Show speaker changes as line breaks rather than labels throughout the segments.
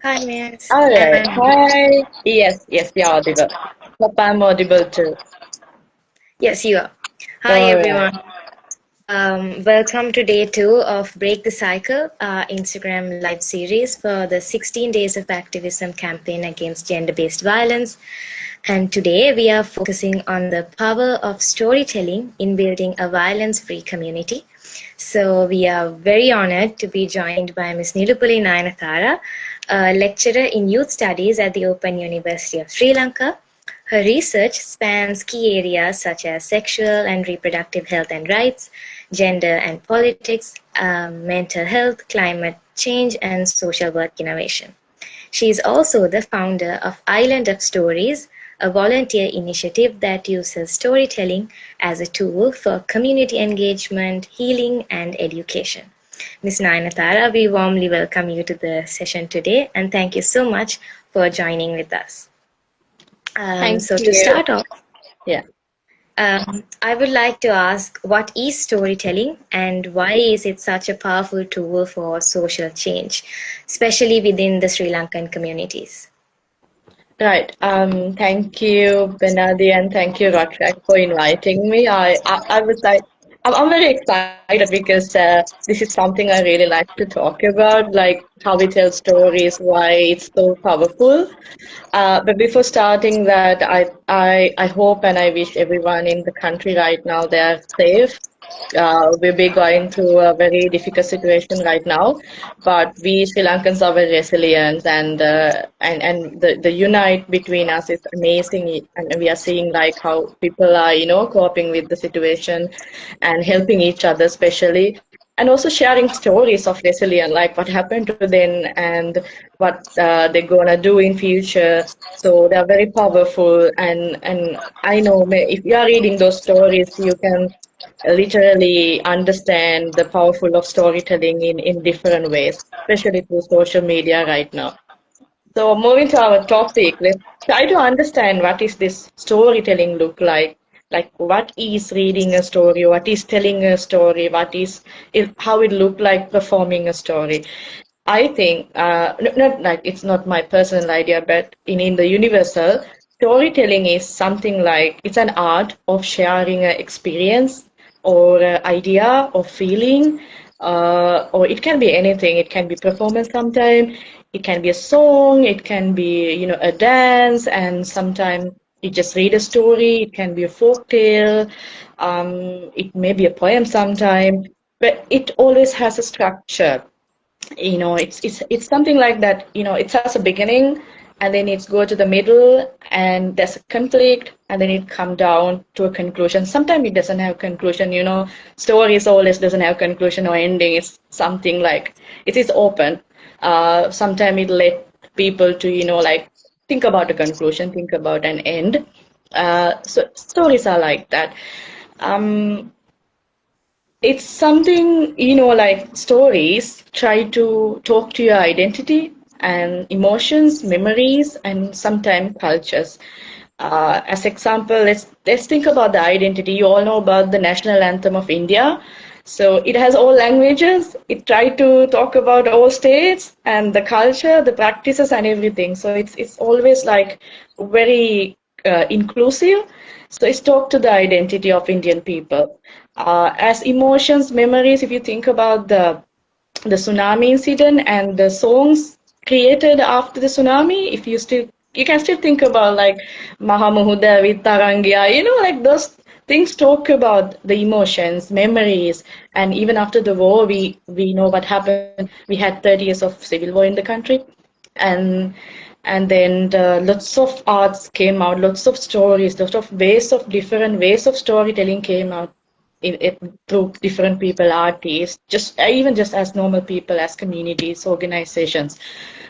Hi, Miss.
All
Am
right.
I audible?
Hi. Yes, you're audible. Hope I'm audible too.
Yes, you are. Hi,
All right.
everyone. Welcome to day two of Break the Cycle, our Instagram live series for the 16 Days of Activism campaign against gender-based violence. And today we are focusing on the power of storytelling in building a violence-free community. So we are very honored to be joined by Ms. Nilupuli Nayanathara, a lecturer in youth studies at the Open University of Sri Lanka. Her research spans key areas such as sexual and reproductive health and rights, gender and politics, mental health, climate change, and social work innovation. She is also the founder of Island of Stories, a volunteer initiative that uses storytelling as a tool for community engagement, healing, and education. Ms. Nayanatara, we warmly welcome you to the session today and thank you so much for joining with us.
Thank
So to
you.
start off,
Yeah.
I would like to ask what is storytelling and why is it such a powerful tool for social change, especially within the Sri Lankan communities?
Right. Thank you, Benadi, and thank you, Rotaract, for inviting me. I was like, I'm very excited because this is something I really like to talk about, like how we tell stories, why it's so powerful. But before starting that, I hope and I wish everyone in the country right now they are safe. We'll be going through a very difficult situation right now, but we Sri Lankans are very resilient, and the unite between us is amazing, and we are seeing like how people are coping with the situation and helping each other, especially, and also sharing stories of resilience, like what happened to them and what they're gonna do in future. So they are very powerful, and I know if you are reading those stories, you can literally understand the powerful of storytelling in different ways, especially through social media right now. So moving to our topic, let's try to understand what is this storytelling look like. Like what is reading a story, what is telling a story, how it look like performing a story. I think not like it's not my personal idea, but in the universal, storytelling is something like it's an art of sharing an experience or an idea or feeling, or it can be anything. It can be performance sometime, it can be a song, it can be a dance, and sometimes you just read a story. It can be a folk tale, it may be a poem sometime, but it always has a structure. It's something like that. It has a beginning, and then it's go to the middle, and there's a conflict, and then it come down to a conclusion. Sometimes it doesn't have conclusion. Stories always doesn't have conclusion or ending. It's something like it is open. Sometimes it let people to like think about a conclusion, think about an end. So stories are like that. um, it's something, like stories try to talk to your identity and emotions, memories, and sometimes cultures. As example, let's think about the identity. You all know about the national anthem of India. So it has all languages. It try to talk about all states and the culture, the practices, and everything. So it's always like very inclusive. So it's talk to the identity of Indian people. As emotions, memories, if you think about the tsunami incident and the songs created after the tsunami, if you can still think about like Mahamuhuda with Tarangia, like those things talk about the emotions, memories, and even after the war, we know what happened. We had 30 years of civil war in the country, and and then lots of arts came out, lots of stories, lots of different ways of storytelling came out through different people, artists, just even just as normal people, as communities, organizations.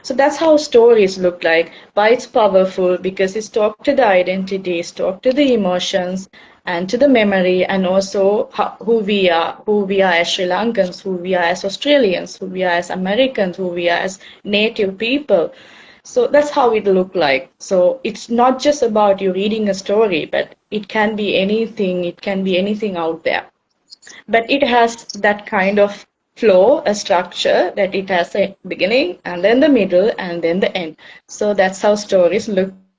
So that's how stories look like. Why it's powerful, because it's talk to the identities, talk to the emotions, and to the memory, and also who we are as Sri Lankans, who we are as Australians, who we are as Americans, who we are as native people. So that's how it look like. So it's not just about you reading a story, but it can be anything. It can be anything out there. But it has that kind of flow, a structure that it has a beginning and then the middle and then the end. So that's how stories look like.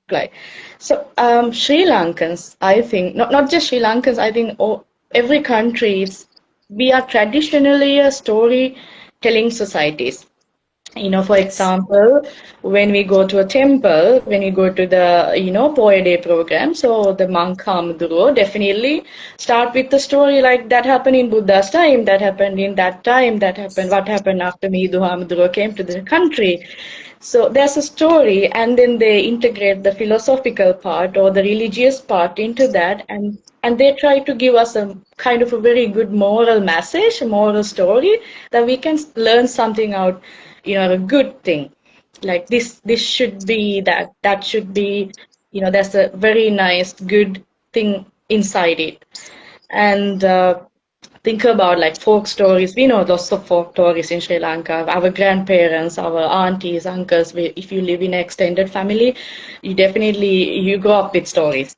So Sri Lankans, I think, not just Sri Lankans, I think every country, we are traditionally a storytelling societies. For
Yes.
example, when we go to a temple, when we go to the, Poya Day program, so the monk Hamduro definitely start with the story like that happened in Buddha's time, that happened in that time, that happened, what happened after Midhu Hamduro came to the country. So there's a story, and then they integrate the philosophical part or the religious part into that, and they try to give us a kind of a very good moral message, a moral story that we can learn something out, a good thing. Like this should be that, that should be, there's a very nice, good thing inside it. And think about like folk stories. We know lots of folk stories in Sri Lanka. Our grandparents, our aunties, uncles. If you live in an extended family, you grow up with stories.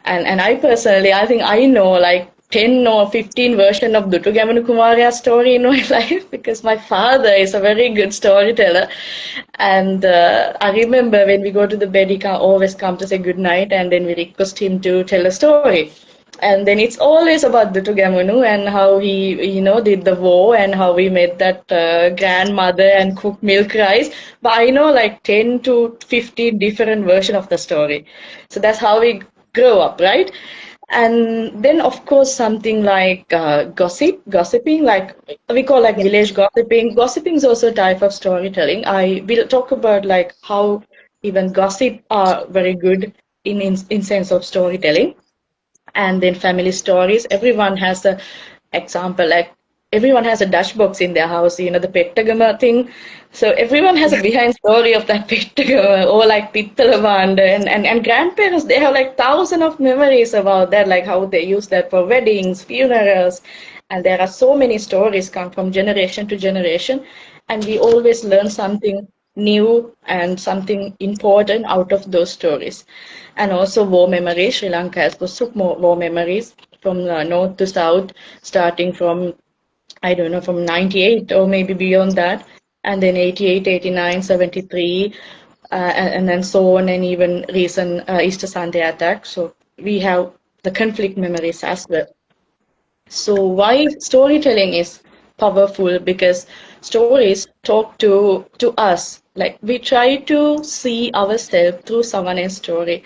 And I personally, I think I know like 10 or 15 version of Dutu Gamanu Kumaria's story in my life because my father is a very good storyteller. And I remember when we go to the bed, he can always come to say good night, and then we request him to tell a story. And then it's always about the Tugamunu and how he, did the war and how we met that grandmother and cooked milk rice. But I know like 10 to 15 different version of the story. So that's how we grow up, right? And then, of course, something like gossiping, like we call like
Yeah.
village gossiping. Gossiping is also a type of storytelling. I will talk about like how even gossip are very good in sense of storytelling. And then family stories, everyone has a example, like everyone has a Dutch box in their house, the pettagama thing. So everyone has a behind story of that pettagama, or like pittalaband, and grandparents, they have like thousands of memories about that, like how they use that for weddings, funerals. And there are so many stories come from generation to generation, and we always learn something new and something important out of those stories. And also war memories. Sri Lanka has got so more war memories from north to south, starting from, I don't know, from 98 or maybe beyond that, and then 88, 89, 73, and then so on, and even recent Easter Sunday attack. So we have the conflict memories as well. So why storytelling is powerful? Because stories talk to us. Like we try to see ourselves through someone else's story.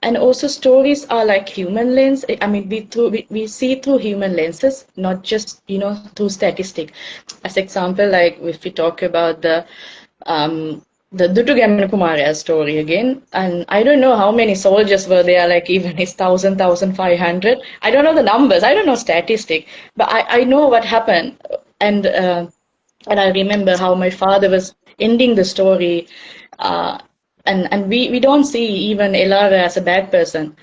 And also stories are like human lens. I mean, we see through human lenses, not just through statistic. As example, like if we talk about the Dutugaman Kumara's story again, and I don't know how many soldiers were there, like even it's 1,500. I don't know the numbers, I don't know statistic, but I know what happened, and uh, and I remember how my father was ending the story, uh, and we don't see even Elara as a bad person.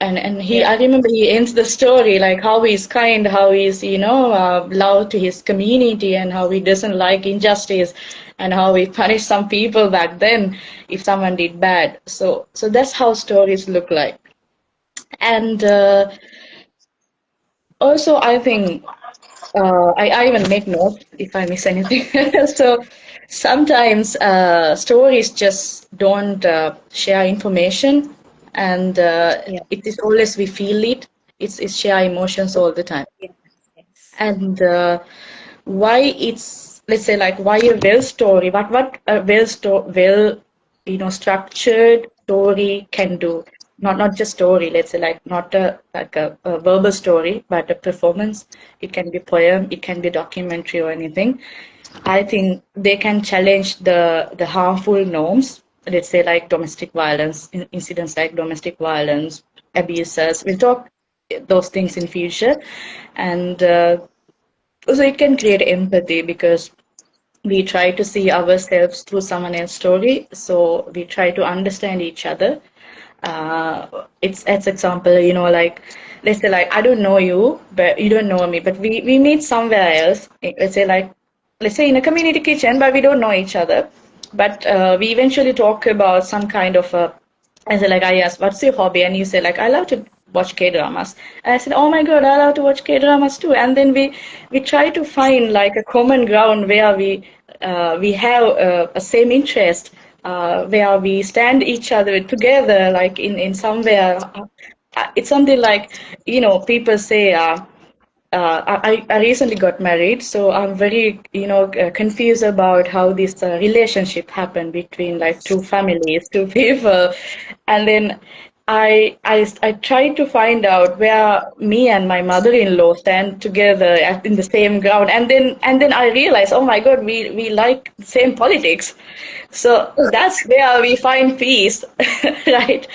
And he,
Yeah.
I remember he ends the story like how he's kind, how he's love to his community, and how he doesn't like injustice, and how he punished some people back then if someone did bad. So that's how stories look like. And also I think I even make notes if I miss anything. So sometimes stories just don't share information, and
Yeah.
it is always we feel it. It's share emotions all the time.
Yes. Yes.
And why it's, let's say, like why a well story, what a well structured story can do. Not just story, let's say, like not a verbal story, but a performance. It can be poem, it can be documentary or anything. I think they can challenge the harmful norms, let's say like domestic violence, incidents like domestic violence, abuses. We'll talk those things in future. And so it can create empathy because we try to see ourselves through someone else's story. So we try to understand each other. It's as example, like let's say like I don't know you, but you don't know me, but we meet somewhere else. Let's say in a community kitchen, but we don't know each other. But we eventually talk about some kind of a. I say like I ask, what's your hobby? And you say like I love to watch K-dramas. And I said, oh my God, I love to watch K-dramas too. And then we try to find like a common ground where we have a same interest, where we stand each other together, like in somewhere. It's something like, people say, I recently got married, so I'm very, confused about how this relationship happened between like two families, two people, and then I tried to find out where me and my mother-in-law stand together in the same ground, and then I realized, oh my God, we like the same politics. So that's where we find peace, right?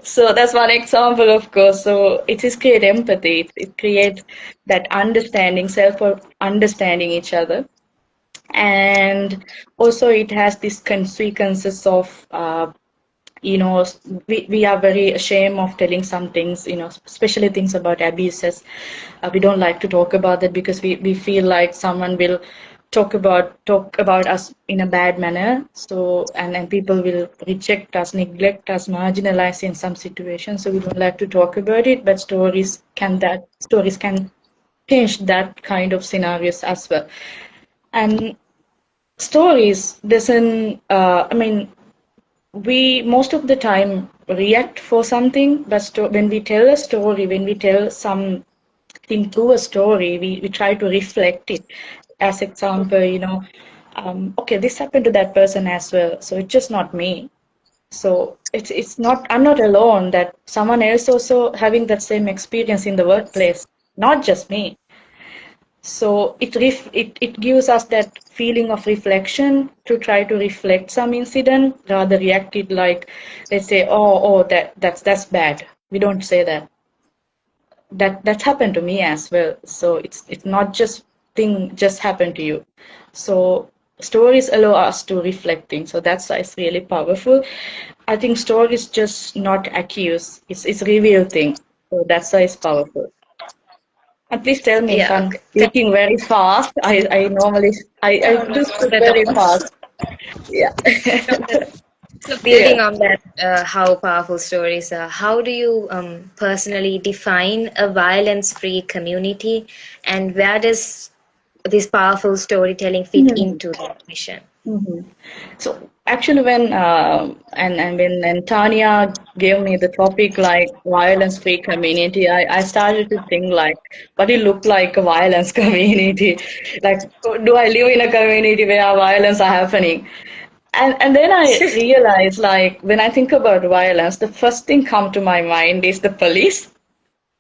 So that's one example, of course. So it is create empathy. It creates that understanding, self understanding each other, and also it has these consequences of we are very ashamed of telling some things, especially things about abuses. We don't like to talk about that because we feel like someone will talk about us in a bad manner. So and people will reject us, neglect us, marginalize in some situations. So we don't like to talk about it, but stories can change that kind of scenarios as well. And stories doesn't I mean we most of the time react for something, but when we tell a story, when we tell something through a story, we try to reflect it. As example, okay, this happened to that person as well, so it's just not me. So it's not, I'm not alone, that someone else also having that same experience in the workplace, not just me. So it gives us that feeling of reflection to try to reflect some incident rather react it like, let's say, oh, that's bad. We don't say that. That's happened to me as well. So it's not just thing just happened to you. So stories allow us to reflect things. So that's why it's really powerful. I think stories just not accuse. It's reveal thing. So that's why it's powerful. And please tell me if
Yeah,
I'm
okay.
speaking very fast. I normally I
No,
do
not
speak
at
very
all.
fast. Yeah.
Not at all. So,
Yeah.
building on that, how powerful stories are, how do you personally define a violence-free community, and where does this powerful storytelling fit
Mhm.
into that mission?
Mhm. So actually, when Tanya gave me the topic like violence-free community, I started to think like, what it look like a violence community? Like, do I live in a community where violence are happening? And then I realized like when I think about violence, the first thing come to my mind is the police,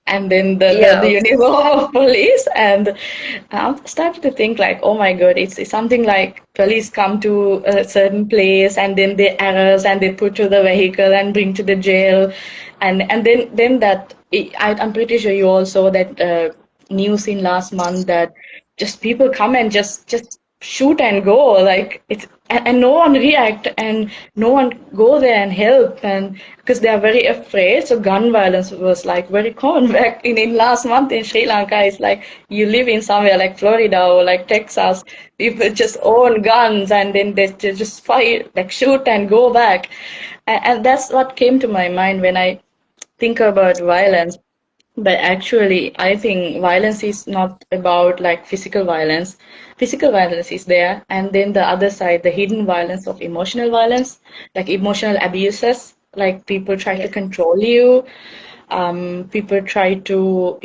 and then the
Yeah,
uniform of police. And I started to think like, oh my God, it's something like police come to a certain place and then they arrest and they put to the vehicle and bring to the jail. And then I'm pretty sure you all saw that news in last month that just people come and just shoot and go, like it's and no one react and no one go there and help, and because they are very afraid. So gun violence was like very common back in last month in Sri Lanka. It's like you live in somewhere like Florida or like Texas, people just own guns and then they just fight, like shoot and go back. And that's what came to my mind when I think about violence. But actually, I think violence is not about like physical violence. Physical violence is there, and then the other side, the hidden violence of emotional violence, like emotional abuses, like people try to
yeah,
control you, people try to,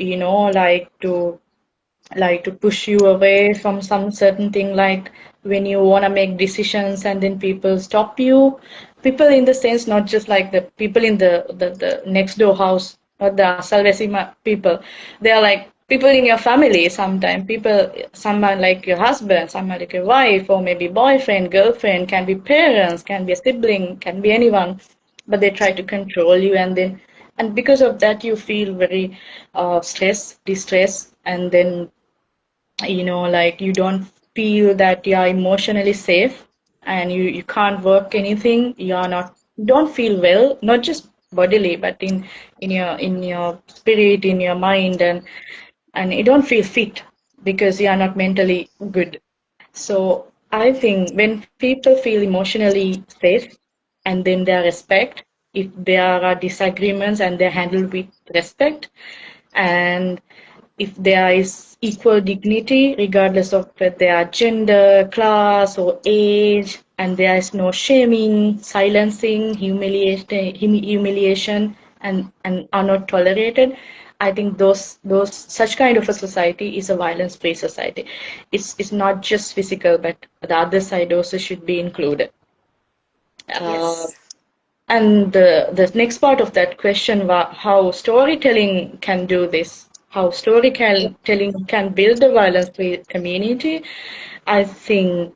like to push you away from some certain thing, like when you want to make decisions and then people stop you. People in the sense, not just like the people in the next door house or the Salvesima people. They are like people in your family sometimes. People, someone like your husband, someone like your wife, or maybe boyfriend, girlfriend, can be parents, can be a sibling, can be anyone, but they try to control you, and because of that you feel very stressed, distressed, and then like you don't feel that you are emotionally safe, and you can't work anything, you are not, don't feel well, not just bodily but in your spirit, in your mind, and you don't feel fit because you are not mentally good. So I think when people feel emotionally safe and then they are respect, if there are disagreements and they're handled with respect, and if there is equal dignity regardless of whether they are gender, class, or age, and there is no shaming, silencing, humiliation, and are not tolerated. I think those such kind of a society is a violence-free society. It's not just physical, but the other side also should be included. Uh,
Yes.
and the next part of that question was how storytelling can do this, how storytelling can build a violence-free community. I think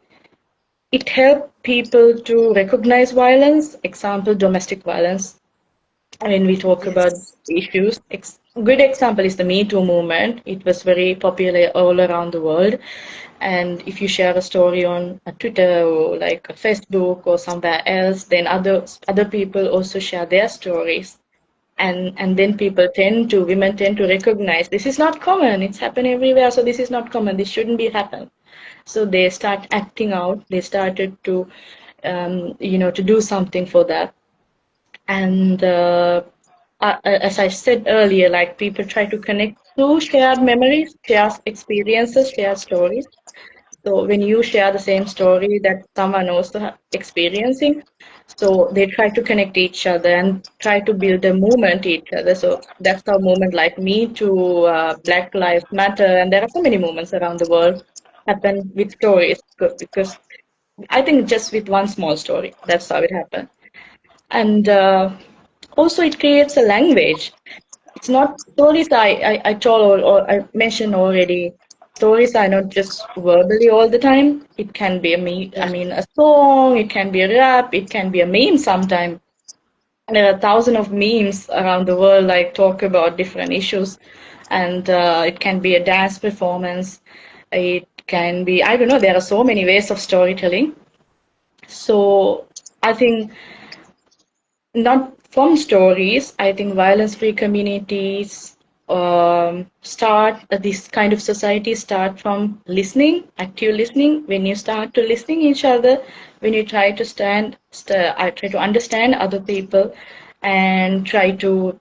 it helps people to recognize violence, example, domestic violence. When we talk about
Yes.
issues, good example is the Me Too movement. It was very popular all around the world. And if you share a story on a Twitter or like a Facebook or somewhere else, then other people also share their stories. And then women tend to recognize this is not common. It's happened everywhere, so this is not common. This shouldn't be happen. So they start acting out. They started to, to do something for that. And as I said earlier, like people try to connect through shared memories, shared experiences, shared stories. So when you share the same story that someone also experiencing, so they try to connect each other and try to build a movement each other. So that's how movement like Me Too, Black Lives Matter, and there are so many movements around the world happen with stories because I think just with one small story, that's how it happened. And also it creates a language. It's not stories I told or I mentioned already. Stories are not just verbally all the time. It can be I
Yeah.
mean a song, it can be a rap, it can be a meme sometime. And there are thousands of memes around the world like talk about different issues, and it can be a dance performance. It can be, I don't know, there are so many ways of storytelling. So I think not from stories. I think violence-free communities start this kind of society start from listening, active listening. When you start to listening each other, when you try to I try to understand other people, and try to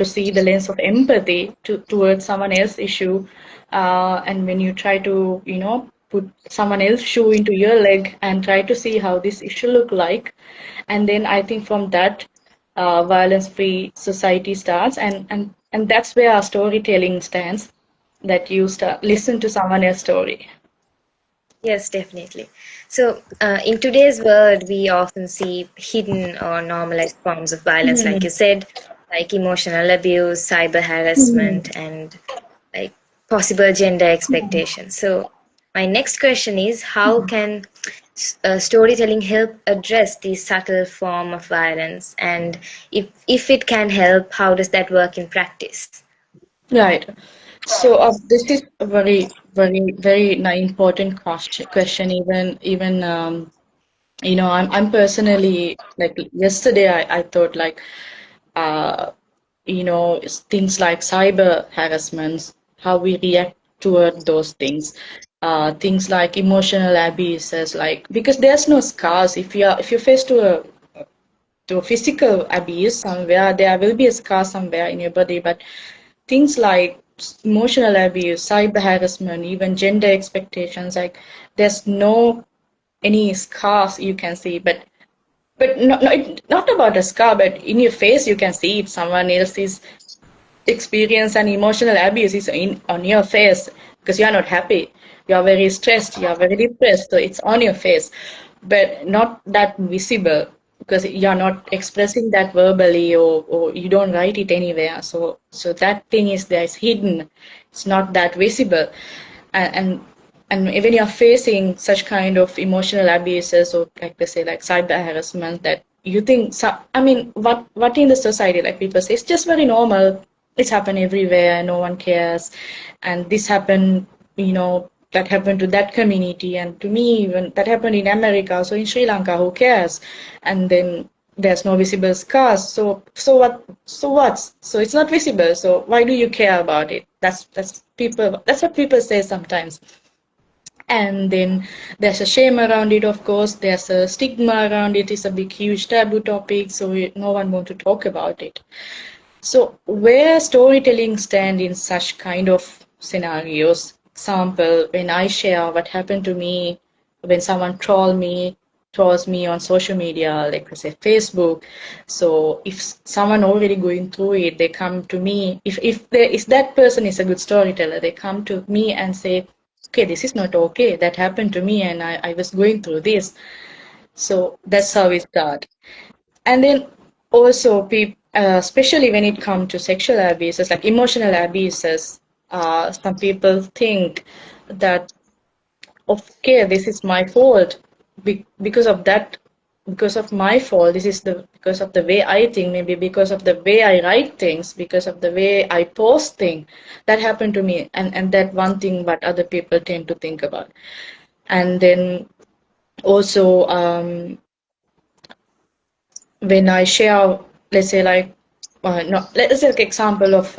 see the lens of empathy towards someone else's issue. And when you try to, put someone else's shoe into your leg and try to see how this issue look like. And then I think from that, violence-free society starts. And that's where our storytelling stands, that you start listen to someone else's story.
Yes, definitely. So, in today's world, we often see hidden or normalized forms of violence, like
Hmm.
you said, like emotional abuse, cyber
Hmm.
harassment, and like possible gender expectations. So, my next question is, how can storytelling help address these subtle form of violence? And if it can help, how does that work in practice?
Right. So this is a very important question. I'm personally like yesterday I thought like uh, things like cyber harassments, how we react toward those things, things like emotional abuses, like because there's no scars if you're faced to a physical abuse somewhere, there will be a scar somewhere in your body, but things like emotional abuse, cyber harassment, even gender expectations, like there's no any scars you can see, but not about a scar, but in your face you can see it. Someone else's experience and emotional abuse is on your face because you are not happy. You are very stressed. You are very depressed. So it's on your face, but not that visible because you are not expressing that verbally, or you don't write it anywhere. So that thing is there, it's hidden. It's not that visible, and and and when you're facing such kind of emotional abuses, or like they say like cyber harassment, that you think I mean what in the society, like people say it's just very normal, it's happened everywhere, no one cares, and this happened, that happened to that community, and to me even that happened in America, so in Sri Lanka, who cares? And then there's no visible scars, so it's not visible, so why do you care about it? That's what people say sometimes. And then there's a shame around it, of course. There's a stigma around it. It's a big, huge taboo topic, so no one wants to talk about it. So where storytelling stand in such kind of scenarios? Example, when I share what happened to me, when someone trolls me on social media, like I say Facebook. So if someone already going through it, they come to me. If that person is a good storyteller, they come to me and say, okay, this is not okay. That happened to me, and I was going through this. So that's how we start. And then also, especially when it comes to sexual abuses, like emotional abuses, some people think that, okay, this is my fault because of that, because of my fault. This is the because of the way I think, maybe because of the way I write things, because of the way I post things. That happened to me, and that one thing what other people tend to think about. And then also, when I share, let's say like, no, let's take example of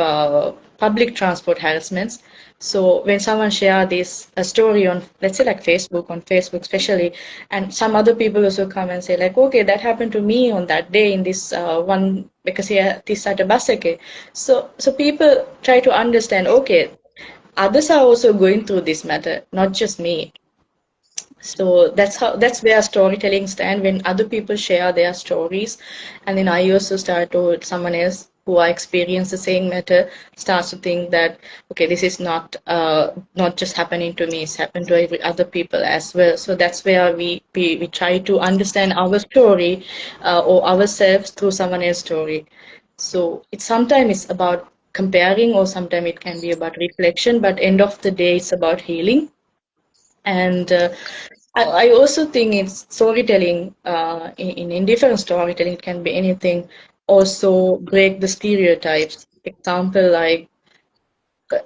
public transport harassments. So when someone share this a story on, let's say like on Facebook especially, and some other people also come and say like, okay, that happened to me on that day in this one because yeah, this at a bus, okay. So people try to understand, okay, others are also going through this matter, not just me. So that's where storytelling stand when other people share their stories, and then I also start to someone else who I experience the same matter starts to think that, okay, this is not just happening to me, it's happened to every other people as well. So that's where we try to understand our story, or ourselves through someone else's story. So it's sometimes it's about comparing, or sometimes it can be about reflection, but end of the day it's about healing. And I also think it's storytelling, in different storytelling, it can be anything, also break the stereotypes. Example, like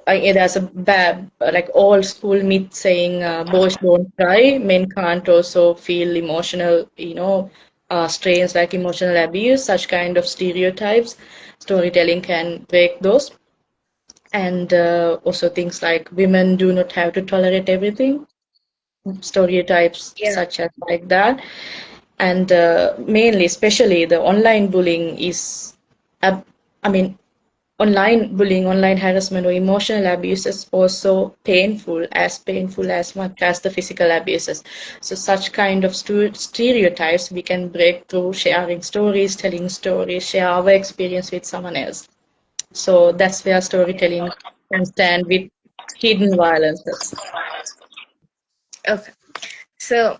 there's a bad, like old school myth saying boys don't cry, men can't also feel emotional, strains like emotional abuse, such kind of stereotypes. Storytelling can break those. And also things like women do not have to tolerate everything, stereotypes
Yeah.
such as like that. And mainly, especially the online bullying is, uh, I mean, online bullying, online harassment, or emotional abuse is also painful as much as the physical abuses. So such kind of stereotypes we can break through sharing stories, telling stories, share our experience with someone else. So that's where storytelling can stand with hidden violences.
Okay. So,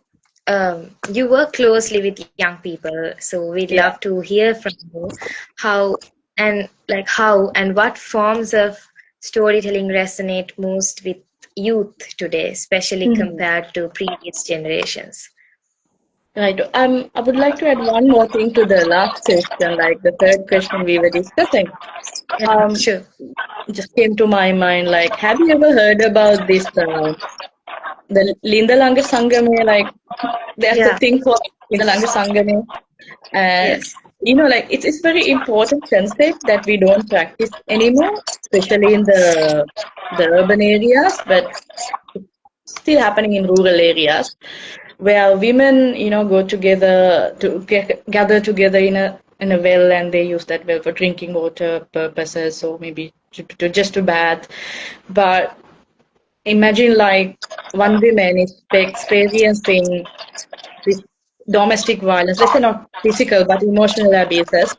you work closely with young people, so we'd love
Yeah.
to hear from you how how and what forms of storytelling resonate most with youth today, especially
Mhm.
compared to previous generations.
Right. I would like to add one more thing to the last question, like the third question we were discussing.
Yeah,
Um,
sure.
just came to my mind, like, have you ever heard about this, the Linda Langa Sangame? Like, there's a
Yeah.
thing called Linda Langa Sangame, and
Yes.
like it's very important concept that we don't practice anymore, especially in the urban areas, but still happening in rural areas where women, go together to gather together in a well, and they use that well for drinking water purposes, or maybe to just to bath. But imagine like one woman is experiencing this domestic violence, let's say not physical but emotional abuses,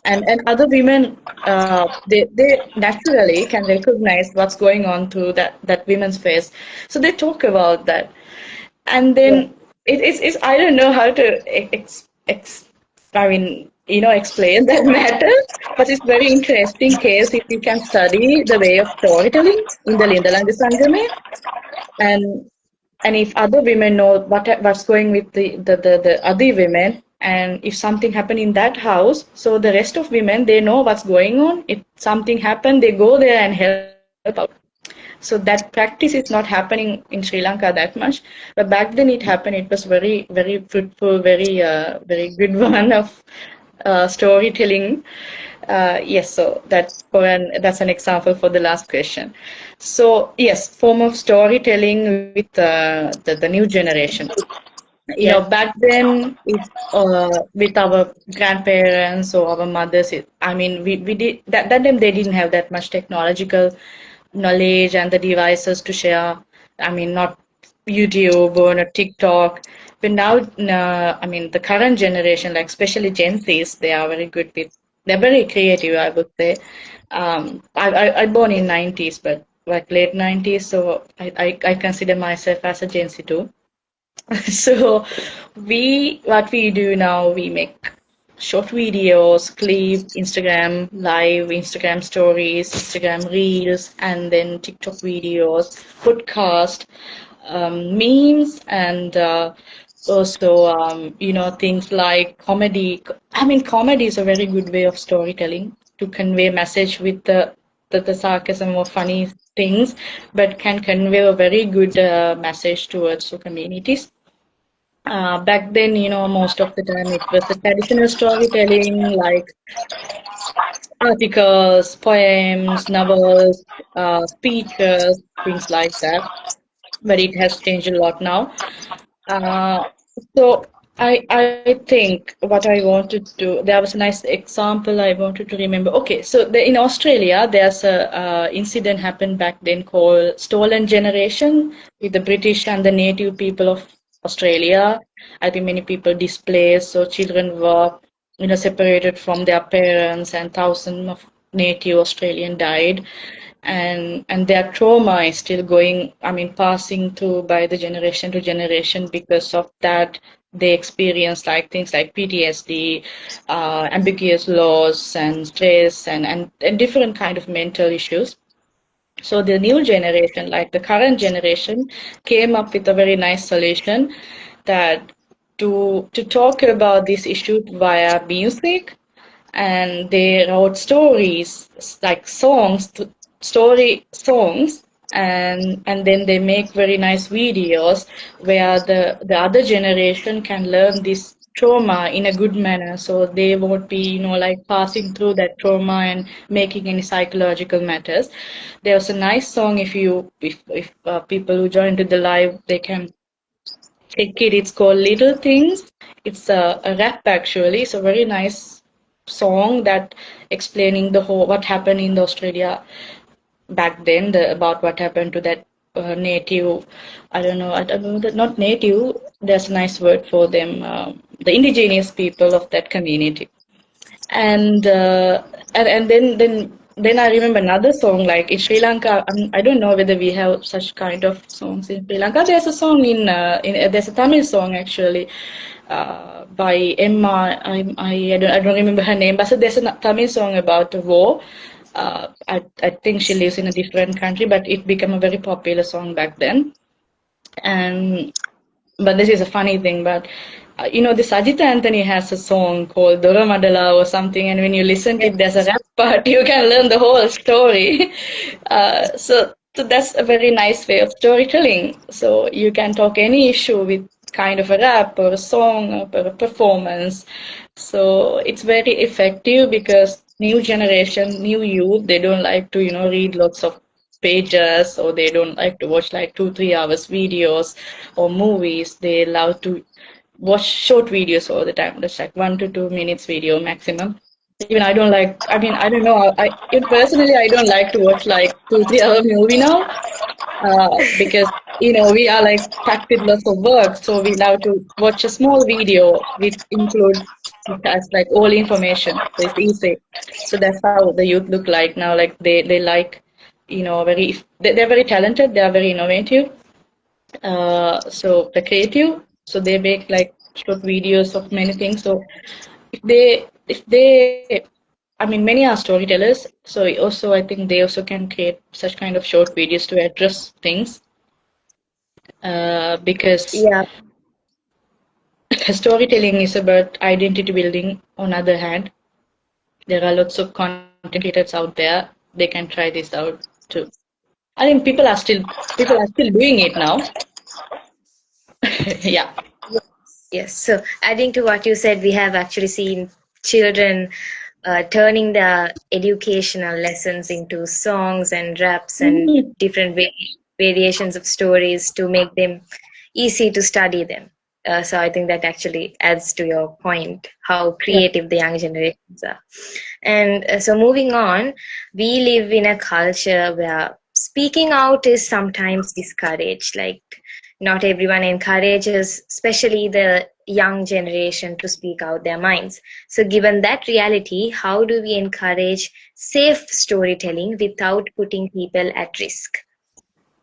and other women, they naturally can recognize what's going on through that woman's face, so they talk about that. And
Yeah.
then it's I don't know how to I mean, explain that matter, but it's very interesting case if you can study the way of storytelling in the Lindalanga Sangame, and if other women know what's going with the other women, and if something happened in that house, so the rest of women, they know what's going on. If something happened, they go there and help out. So that practice is not happening in Sri Lanka that much, but back then it happened. It was very, very fruitful, very, very good one of storytelling. Yes, so that's an example for the last question. So yes, form of storytelling with the new generation.
Yeah.
Back then, with our grandparents or our mothers, I mean, we did that time they didn't have that much technological knowledge and the devices to share. I mean, not YouTube or not TikTok. But now, I mean, the current generation, like especially Gen Zs, they are very good with. They're very creative, I would say. I born in 90s, but like late 90s, so I consider myself as a Gen Z too. So what we do now, we make short videos, clip, Instagram live, Instagram stories, Instagram reels, and then TikTok videos, podcast, memes, and also things like comedy. I mean, comedy is a very good way of storytelling to convey message with the sarcasm or funny things, but can convey a very good message towards the communities. Back then, most of the time it was the traditional storytelling, like articles, poems, novels, speeches, things like that. But it has changed a lot now. Uh, so I think what I wanted to there was a nice example I wanted to remember. Okay, so in Australia there's a incident happened back then called Stolen Generation with the British and the native people of Australia. I think many people displaced, so children were separated from their parents, and thousands of native Australian died, and their trauma is still going, I mean, passing through by the generation to generation. Because of that, they experience like things like PTSD, ambiguous loss and stress, and different kind of mental issues. So the new generation, like the current generation, came up with a very nice solution, that to talk about this issue via music, and they wrote stories like story songs, and then they make very nice videos where the other generation can learn this trauma in a good manner, so they won't be like passing through that trauma and making any psychological matters. There was a nice song, if people who joined to the live, they can check it. It's called Little Things. It's a rap actually. It's a very nice song that explaining the whole what happened in the Australia back then, about what happened to that native. I don't know that, not native. There's a nice word for them. The indigenous people of that community. And uh, and, and then then then I remember another song like in Sri Lanka. I don't know whether we have such kind of songs in Sri Lanka. There's a song there's a Tamil song actually, by Emma. I don't remember her name, but so there's a Tamil song about the war. I think she lives in a different country, but it became a very popular song back then. And but this is a funny thing, but this Ajit Anthony has a song called Dora Madala or something, and when you listen to it, there's a rap part. You can learn the whole story. So that's a very nice way of storytelling. So you can talk any issue with kind of a rap or a song or a performance. So it's very effective because new generation, new youth, they don't like to read lots of pages, or they don't like to watch like 2 3 hours videos or movies. They love to watch short videos all the time. That's like 1 to 2 minutes video maximum. Even I don't like. I mean, I don't know. Personally, I don't like to watch like 2 3 hour movie now, because we are like packed with lots of work, so we love to watch a small video which include which has like all information, so it's easy. So that's how the youth look like now. Like they like they're very talented, they are very innovative, so they're creative, so they make like short videos of many things. So if they I mean, many are storytellers, so also I think they also can create such kind of short videos to address things, because
Yeah.
storytelling is about identity building. On other hand, there are lots of content creators out there. They can try this out too. I think people are still doing it now. Yeah.
Yes. So adding to what you said, we have actually seen children turning their educational lessons into songs and raps and different variations of stories to make them easy to study them. So I think that actually adds to your point how
Yeah.
creative the young generations are. And so moving on, we live in a culture where speaking out is sometimes discouraged. Like not everyone encourages, especially the young generation, to speak out their minds. So given that reality, how do we encourage safe storytelling without putting people at risk?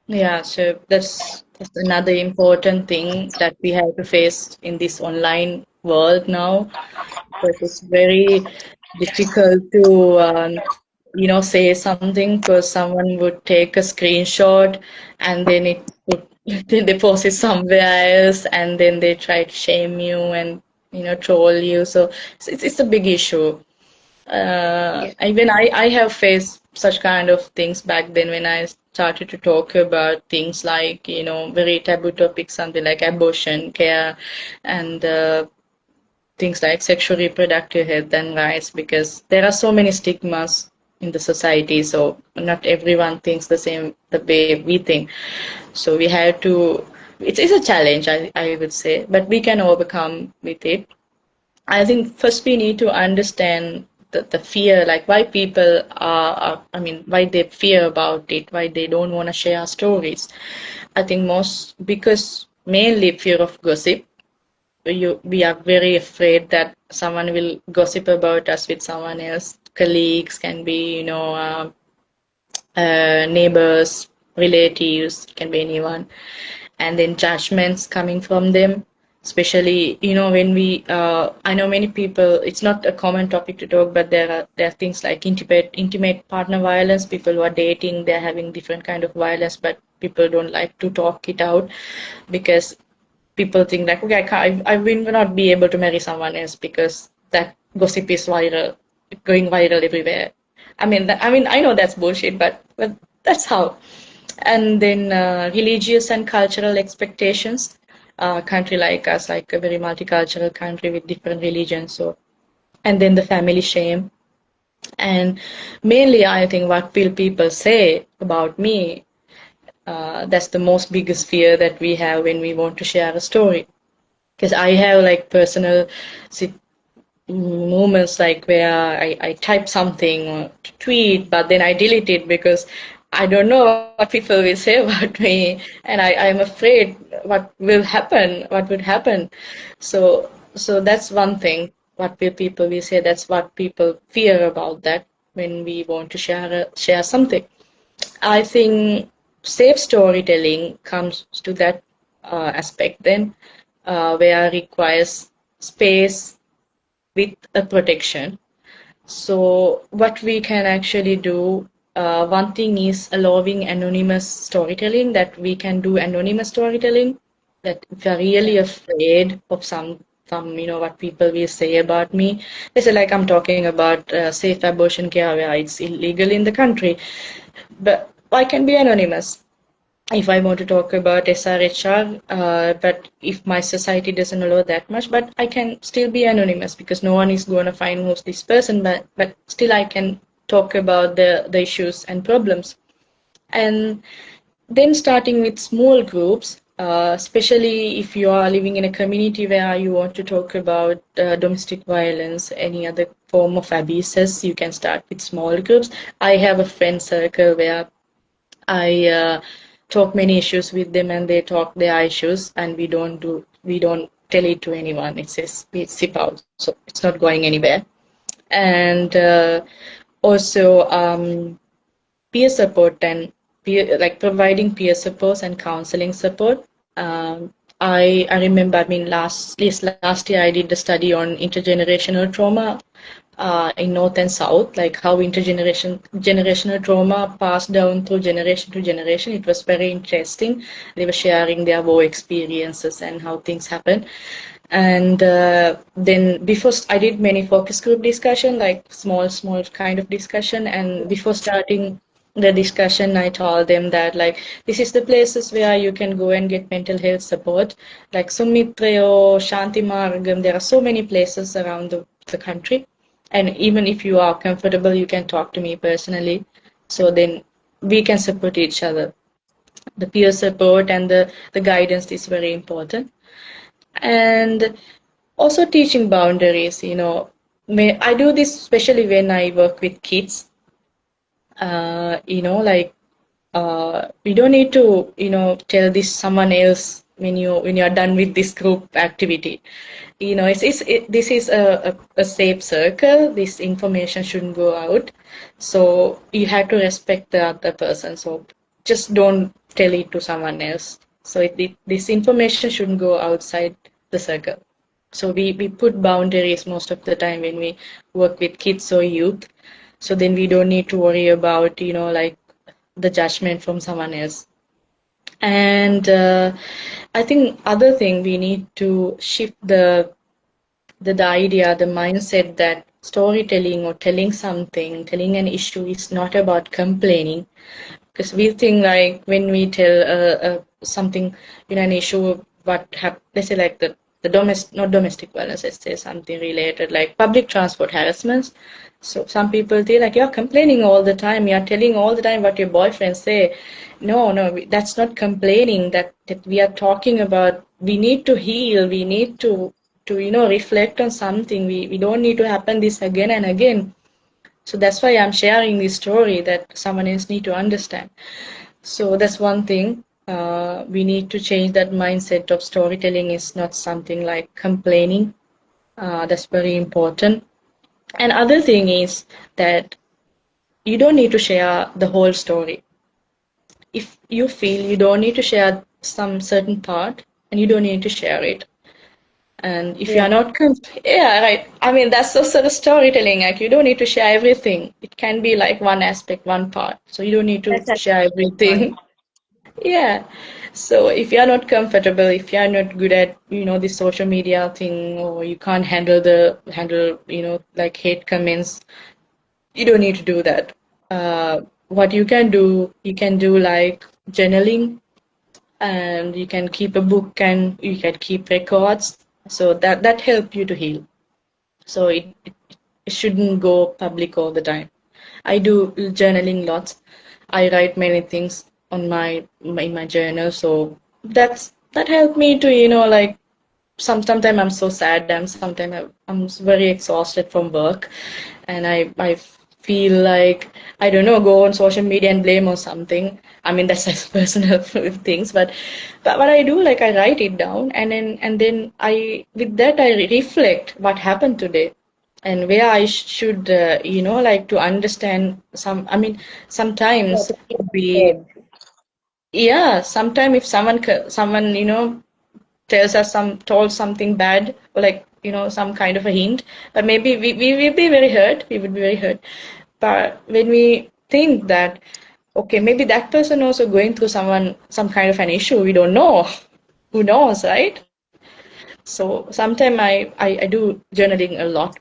Yeah, so that's another important thing that we have to face in this online world now, because it's very difficult to say something because someone would take a screenshot and then it would then they post it somewhere else and then they try to shame you and troll you. So it's a big issue.
Yeah.
Even I have faced such kind of things back then when I started to talk about things like, very taboo topics, something like abortion care and things like sexual reproductive health and rights, because there are so many stigmas in the society. So not everyone thinks the same the way we think. So we have to, it's a challenge, I would say, but we can overcome with it. I think first we need to understand the fear, like why people I mean, why they fear about it, why they don't want to share stories. I think most because mainly fear of gossip. We are very afraid that someone will gossip about us with someone else. Colleagues can be, neighbors, relatives, can be anyone, and then judgments coming from them, especially when we I know many people, it's not a common topic to talk, but there are things like intimate partner violence. People who are dating, they're having different kind of violence, but people don't like to talk it out because people think like, okay, I will not be able to marry someone else because that gossip is viral, going viral everywhere. I know that's bullshit, but that's how. And then religious and cultural expectations. Country like us, like a very multicultural country with different religions. So, and then the family shame. And mainly, I think what will people say about me, that's the most biggest fear that we have when we want to share a story. Because I have like personal sit- moments like where I type something or to tweet, but then I delete it because I don't know what people will say about me, and I'm afraid what will happen, what would happen. So that's one thing. What will people will say? That's what people fear about that when we want to share something. I think safe storytelling comes to that aspect then, where requires space with a protection. So what we can actually do, one thing is allowing anonymous storytelling, that we can do anonymous storytelling, that if you're really afraid of some what people will say about me. They say like I'm talking about safe abortion care where it's illegal in the country, but I can be anonymous if I want to talk about SRHR, but if my society doesn't allow that much, but I can still be anonymous because no one is going to find who's this person, but still I can talk about the issues and problems. And then starting with small groups, especially if you are living in a community where you want to talk about domestic violence, any other form of abuses, you can start with small groups. I have a friend circle where I talk many issues with them and they talk their issues, and we don't tell it to anyone. It says we sip out, so it's not going anywhere. And also peer support and like providing peer support and counseling support. I remember, I mean, last year I did a study on intergenerational trauma in North and South, like how generational trauma passed down through generation to generation. It was very interesting. They were sharing their war experiences and how things happen. And then I did many focus group discussion, like small kind of discussion. And before starting the discussion, I told them that like this is the places where you can go and get mental health support, like Sumitra or Shanti Margam. There are so many places around the country. And even if you are comfortable, you can talk to me personally. So then we can support each other. The peer support and the guidance is very important. And also teaching boundaries, I do this especially when I work with kids. Like we don't need to tell this someone else when you're done with this group activity. This is a safe circle. This information shouldn't go out, so you have to respect the other person. So just don't tell it to someone else. So this information shouldn't go outside the circle. So we put boundaries most of the time when we work with kids or youth. So then we don't need to worry about, like the judgment from someone else. And I think other thing we need to shift the idea, the mindset that storytelling or telling something, telling an issue is not about complaining. Because we think like when we tell something, an issue, let's say like the not domestic violence, let's say something related like public transport harassments. So some people think like you're complaining all the time, you're telling all the time what your boyfriend say. No, no, that's not complaining. That we are talking about. We need to heal. We need to reflect on something. We don't need to happen this again and again. So that's why I'm sharing this story that someone else need to understand. So that's one thing. We need to change that mindset of storytelling is not something like complaining. That's very important. And other thing is that you don't need to share the whole story. If you feel you don't need to share some certain part, and you don't need to share it. And if you are
Yeah,
not, yeah, right. I mean, that's also the storytelling. Like, you don't need to share everything. It can be like one aspect, one part. So you don't need to
that's
share
actually a good point.
everything. Yeah. So if you are not comfortable, if you are not good at, the social media thing, or you can't handle, like hate comments, you don't need to do that. What you can do like journaling, and you can keep a book and you can keep records. So that help you to heal. So it shouldn't go public all the time. I do journaling lots. I write many things on in my journal. So that helped me to like sometimes I'm so sad. I'm very exhausted from work, and I feel like I don't know, go on social media and blame or something. I mean that's just personal things, but what I do, like I write it down, and then I with that I reflect what happened today, and where I should like to understand some. I mean
What
sometimes
is being
we
said?
yeah, sometimes if someone tells us told something bad, or like some kind of a hint, but maybe we will be very hurt, we would be very hurt. But when we think that okay, maybe that person also going through some kind of an issue, we don't know. Who knows, right? So sometimes I do journaling a lot.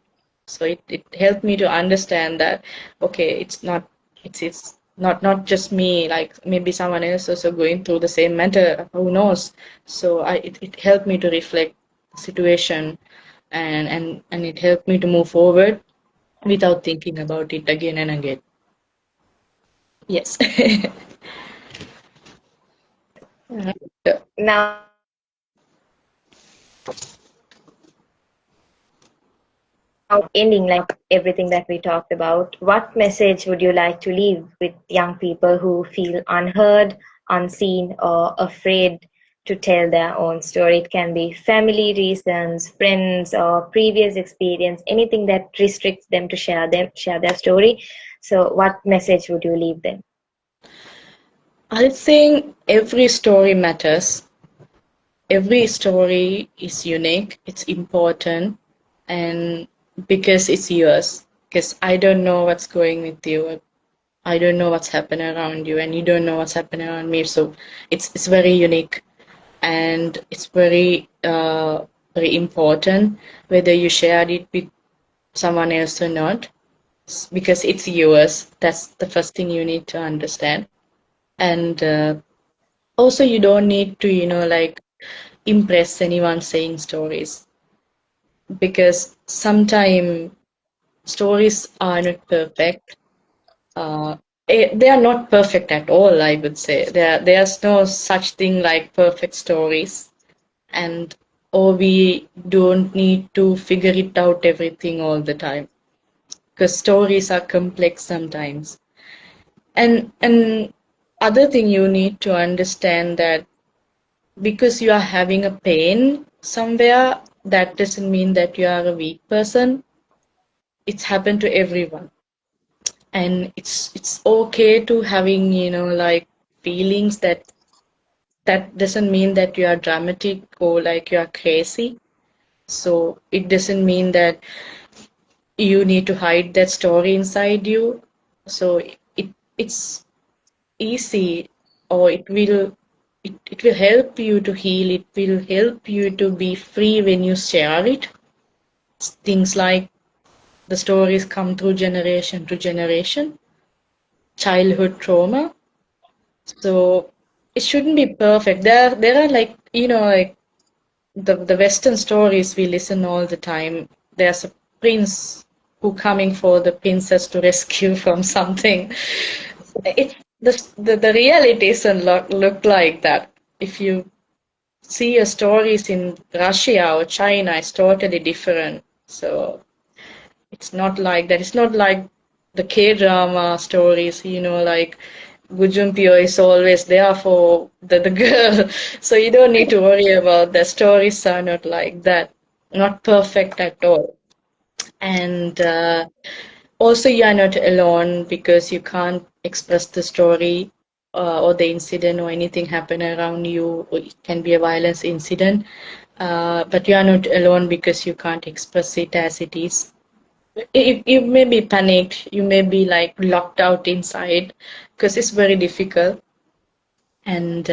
So it helped me to understand that okay, it's not just me, like maybe someone else also going through the same matter, who knows. So it helped me to reflect the situation, and it helped me to move forward without thinking about it again and again. Yes. Yeah.
Now, ending like everything that we talked about, what message would you like to leave with young people who feel unheard, unseen, or afraid to tell their own story? It can be family reasons, friends, or previous experience, anything that restricts them to share their story. So, what message would you leave them?
I think every story matters. Every story is unique, it's important, and because it's yours. Because I don't know what's going with you, I don't know what's happening around you, and you don't know what's happening around me. So it's very unique, and it's very important whether you shared it with someone else or not, because it's yours. That's the first thing you need to understand. And also, you don't need to like impress anyone saying stories. because sometimes stories are not perfect. Uh, they are not perfect at all, I would say. There's no such thing like perfect stories, and or we don't need to figure it out everything all the time because stories are complex sometimes. And other thing you need to understand that because you are having a pain somewhere, that doesn't mean that you are a weak person. It's happened to everyone, and it's okay to having like feelings that doesn't mean that you are dramatic or like you are crazy. So it doesn't mean that you need to hide that story inside you. So it's easy, or it will help you to heal. It will help you to be free when you share it. Things like the stories come through generation to generation, childhood trauma. So it shouldn't be perfect. There are like like the Western stories we listen all the time. There's a prince who coming for the princess to rescue from something. It the reality doesn't look like that. If you see your stories in Russia or China, it's totally different. So it's not like that. It's not like the K-drama stories, like Gujumpio is always there for the girl. So you don't need to worry about the stories are not like that. Not perfect at all. And also, you are not alone because you can't express the story or the incident or anything happen around you. Or it can be a violence incident, but you are not alone because you can't express it as it is. You may be panicked, you may be like locked out inside because it's very difficult. And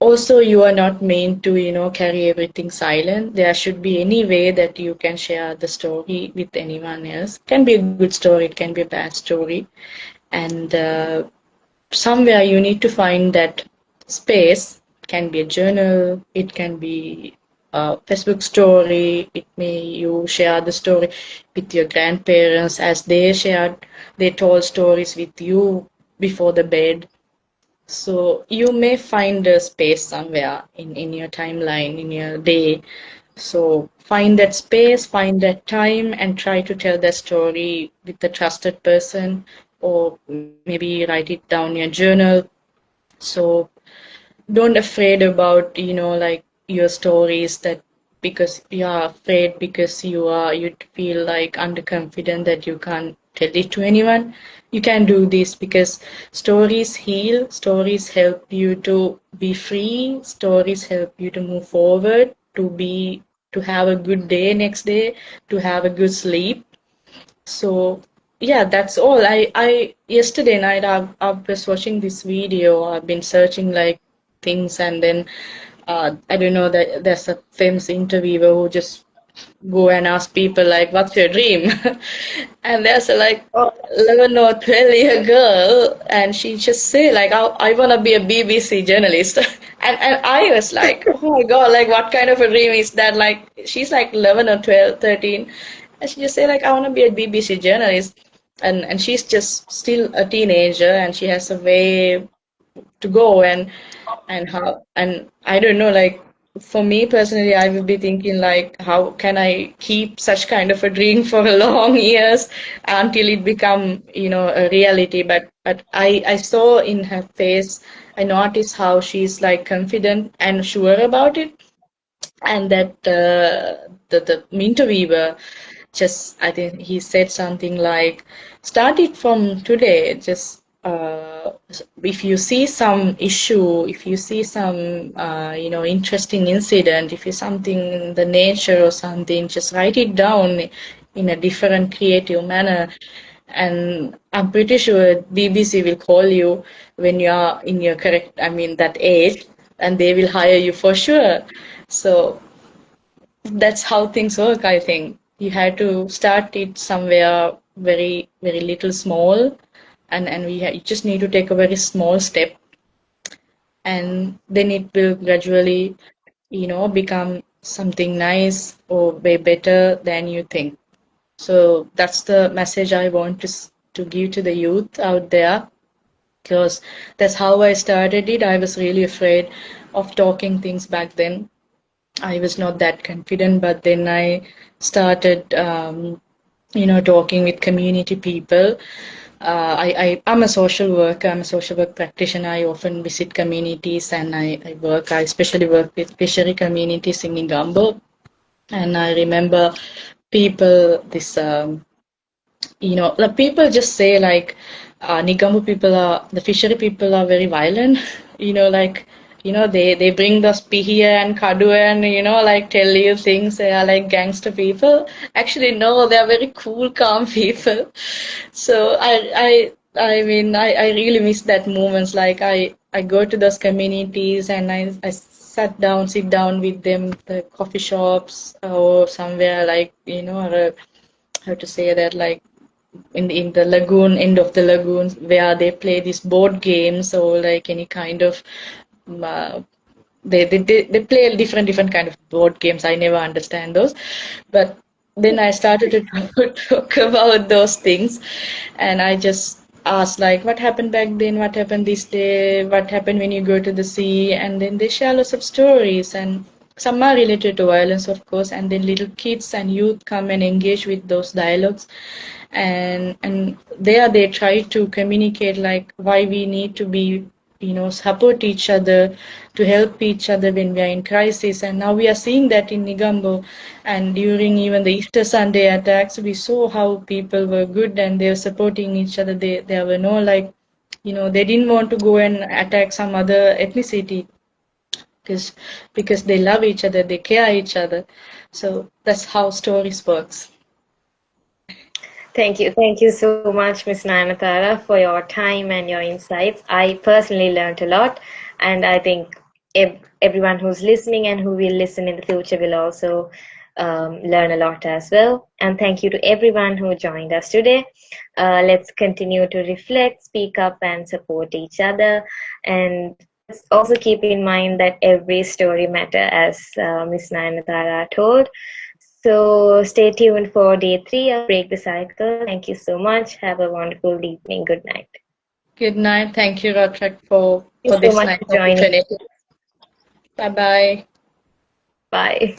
also, you are not meant to, carry everything silent. There should be any way that you can share the story with anyone else. It can be a good story, it can be a bad story. And somewhere you need to find that space. It can be a journal, it can be a Facebook story, it may you share the story with your grandparents as they told stories with you before the bed. So you may find a space somewhere in your timeline, in your day. So find that space, find that time, and try to tell that story with a trusted person, or maybe write it down in your journal. So don't afraid about like your stories, that because you are afraid because you feel like underconfident that you can't tell it to anyone. You can do this because stories heal, stories help you to be free, stories help you to move forward, to have a good day next day, to have a good sleep. So yeah, that's all. I yesterday night I was watching this video. I've been searching like things, and then I don't know that there's a famous interviewer who just go and ask people like, "What's your dream?" And there's a like 11 or 12-year girl, and she just say like, "I wanna be a BBC journalist," and I was like, "Oh my God, like what kind of a dream is that?" Like she's like 11 or 12, 13. And she just say like, I want to be a BBC journalist. And she's just still a teenager, and she has a way to go. And how, and I don't know, like for me personally, I will be thinking like, how can I keep such kind of a dream for a long years until it become, a reality. But I saw in her face, I noticed how she's like confident and sure about it. And that the interviewer just, I think he said something like, start it from today. Just if you see some issue, if you see some interesting incident, if you something in the nature or something, just write it down in a different creative manner. And I'm pretty sure BBC will call you when you are in your correct, I mean, that age, and they will hire you for sure. So that's how things work, I think. You had to start it somewhere very, very little small, and you just need to take a very small step, and then it will gradually, become something nice or way better than you think. So that's the message I want to give to the youth out there, because that's how I started it. I was really afraid of talking things back then. I was not that confident, but then I started, talking with community people. I'm a social worker. I'm a social work practitioner. I often visit communities and I especially work with fishery communities in Negombo. And I remember people, like people just say like, the fishery people are very violent. Like, they bring the pihiya and kadu and, like tell you things. They are like gangster people. Actually, no, they are very cool, calm people. So I really miss that moments. Like I go to those communities and I sit down with them, the coffee shops or somewhere like, or how to say that, like in the lagoon, end of the lagoons, where they play these board games or like any kind of uh, they play different kind of board games. I never understand those, but then I started to talk about those things, and I just asked like, what happened back then, what happened this day, what happened when you go to the sea, and then they share lots of stories, and some are related to violence, of course, and then little kids and youth come and engage with those dialogues, and there they try to communicate like why we need to be, support each other, to help each other when we are in crisis. And now we are seeing that in Nigambo, and during even the Easter Sunday attacks, we saw how people were good and they were supporting each other. There were no like, they didn't want to go and attack some other ethnicity, because they love each other, they care each other. So that's how stories works.
Thank you. Thank you so much, Ms. Nayanatara, for your time and your insights. I personally learned a lot, and I think everyone who's listening and who will listen in the future will also learn a lot as well. And thank you to everyone who joined us today. Let's continue to reflect, speak up, and support each other. And let's also keep in mind that every story matters, as Ms. Nayanatara told. So stay tuned for day 3 of Break the Cycle. Thank you so much. Have a wonderful evening. Good night.
Good night. Thank you, Rotaract, for
Thank you so
this
much
nice
for joining.
opportunity. Bye bye.
Bye.